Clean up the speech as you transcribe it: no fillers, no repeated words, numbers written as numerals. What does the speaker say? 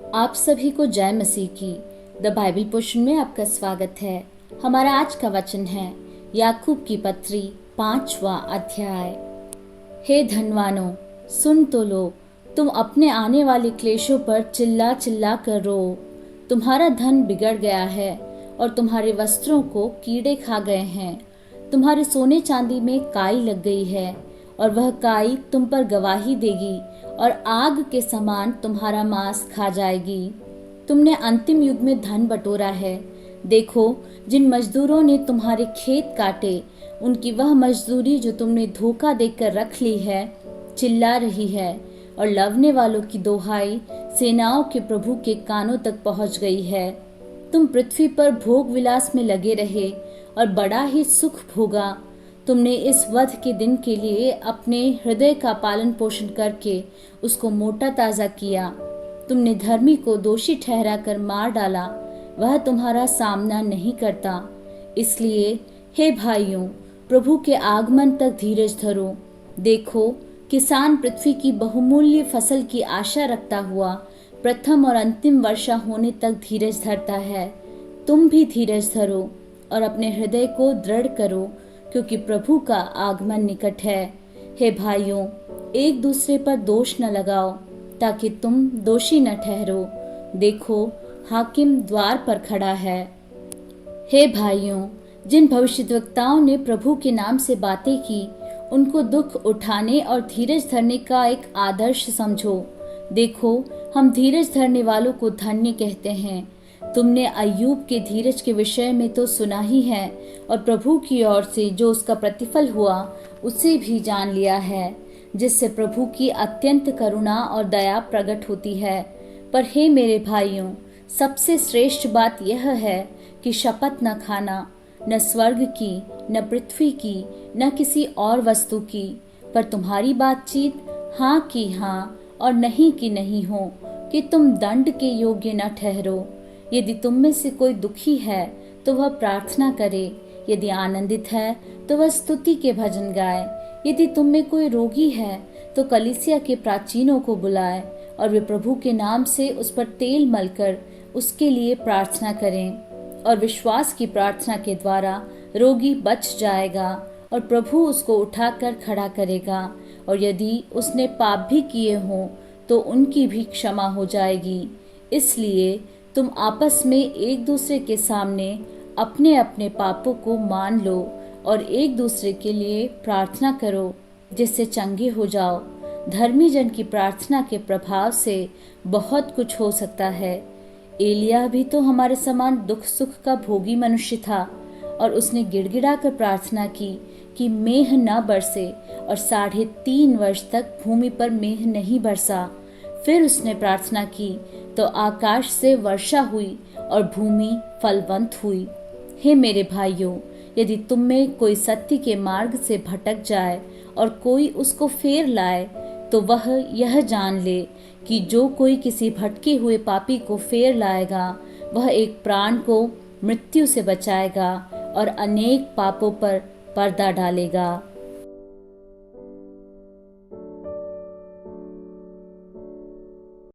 आप सभी को जय मसीह की द बाइबल पोर्शन में आपका स्वागत है। हमारा आज का वचन है याकूब की पत्री 5वां अध्याय। हे धनवानों, सुन तो लो, तुम अपने आने वाले क्लेशों पर चिल्ला चिल्ला कर रो। तुम्हारा धन बिगड़ गया है और तुम्हारे वस्त्रों को कीड़े खा गए हैं। तुम्हारे सोने चांदी में काई लग गई है और वह काई तुम पर गवाही देगी और आग के समान तुम्हारा मांस खा जाएगी। तुमने अंतिम युग में धन बटोरा है। देखो, जिन मजदूरों ने तुम्हारे खेत काटे, उनकी वह मजदूरी जो तुमने धोखा देकर रख ली है चिल्ला रही है, और लवने वालों की दोहाई सेनाओं के प्रभु के कानों तक पहुंच गई है। तुम पृथ्वी पर भोग विलास में लगे रहे और बड़ा ही सुख भोगा। तुमने इस वध के दिन के लिए अपने हृदय का पालन पोषण करके उसको मोटा ताज़ा किया। तुमने धर्मी को दोषी ठहरा कर मार डाला, वह तुम्हारा सामना नहीं करता। इसलिए हे भाइयों, प्रभु के आगमन तक धीरज धरो। देखो, किसान पृथ्वी की बहुमूल्य फसल की आशा रखता हुआ प्रथम और अंतिम वर्षा होने तक धीरज धरता है। तुम भी धीरज धरो और अपने हृदय को दृढ़ करो, क्योंकि प्रभु का आगमन निकट है। हे भाइयों, एक दूसरे पर दोष न लगाओ, ताकि तुम दोषी न ठहरो। देखो, हाकिम द्वार पर खड़ा है। हे भाइयों, जिन भविष्यद्वक्ताओं ने प्रभु के नाम से बातें की, उनको दुख उठाने और धीरज धरने का एक आदर्श समझो। देखो, हम धीरज धरने वालों को धन्य कहते हैं। तुमने अय्यूब के धीरज के विषय में तो सुना ही है, और प्रभु की ओर से जो उसका प्रतिफल हुआ उसे भी जान लिया है, जिससे प्रभु की अत्यंत करुणा और दया प्रकट होती है। पर हे मेरे भाइयों, सबसे श्रेष्ठ बात यह है कि शपथ न खाना, न स्वर्ग की, न पृथ्वी की, न किसी और वस्तु की, पर तुम्हारी बातचीत हाँ की हाँ और नहीं की नहीं हो, कि तुम दंड के योग्य न ठहरो। यदि तुम में से कोई दुखी है तो वह प्रार्थना करे, यदि आनंदित है तो वह स्तुति के भजन गाए। यदि तुम में कोई रोगी है तो कलीसिया के प्राचीनों को बुलाए, और वे प्रभु के नाम से उस पर तेल मलकर उसके लिए प्रार्थना करें। और विश्वास की प्रार्थना के द्वारा रोगी बच जाएगा और प्रभु उसको उठाकर खड़ा करेगा। और यदि उसने पाप भी किए हों तो उनकी भी क्षमा हो जाएगी। इसलिए तुम आपस में एक दूसरे के सामने अपने अपने पापों को मान लो और एक दूसरे के लिए प्रार्थना करो, जिससे चंगे हो जाओ। धर्मी जन की प्रार्थना के प्रभाव से बहुत कुछ हो सकता है। एलिय्याह भी तो हमारे समान दुख सुख का भोगी मनुष्य था, और उसने गिड़गिड़ा कर प्रार्थना की कि मेघ न बरसे, और 3.5 वर्ष तक भूमि पर मेघ नहीं बरसा। फिर उसने प्रार्थना की तो आकाश से वर्षा हुई और भूमि फलवंत हुई। हे मेरे भाइयों, यदि तुम में कोई सत्य के मार्ग से भटक जाए और कोई उसको फेर लाए, तो वह यह जान ले कि जो कोई किसी भटके हुए पापी को फेर लाएगा, वह एक प्राण को मृत्यु से बचाएगा और अनेक पापों पर पर्दा डालेगा।